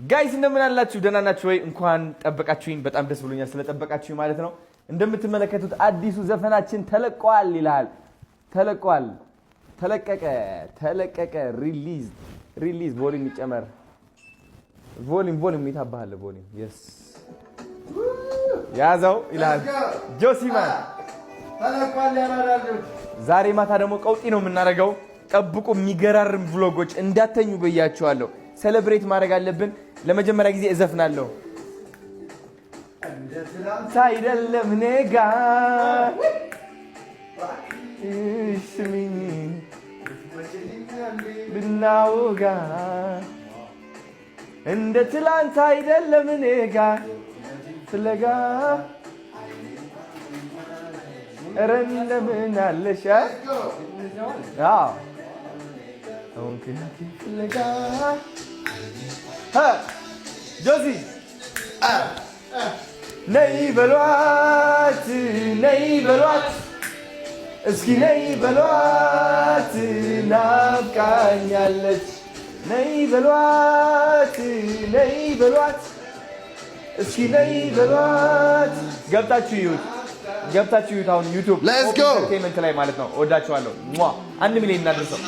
ጋይስ እንደምን አላችሁ? ደህና ናችሁ ወይ? እንኳን ጠበቃችሁኝ። በጣም ደስ ብሎኛል ስለጠበቃችሁኝ ማለት ነው። እንደምትመለከቱት አዲሱ ዘፈናችን ተለቋል ይላል። ተለቋል፣ ተለቀቀ፣ ሪሊዝ ቮሊዩም ይጨመር። ቮሊዩም ይታባሃል። ቮሊዩም የስ ያዘው ይላል ጆሲማን። ተለቋል ያራዳሉ። ዛሬ ማታ ደግሞ ቀውጢ ነው የምናደርገው። ጠብቁ፣ የሚገራርም ቭሎጎች እንዳተኙ በያችኋለሁ። ሴሌብሬት ማድረግ አለብን። ለመጀመሪያ ጊዜ እዘፍናለሁ። አይደለም ነጋ ስሚኝ ብናውጋ እንደ ትላንት አይደለም ነጋ ፍለጋ ኧረ እንደምን አለሽ ፍለጋ ጆሲ ነይ በሏት እስኪ ነይ በሏት ናፍቃኛለች። ነይ በሏት እስኪ ነይ በሏት። ገብታችሁ ይዩት አሁን ዩቲዩብ ኢንተርቴይንመንት ላይ ማለት ነው። ወዳችኋለሁ። 1 ሚሊዮን እናድርሰው።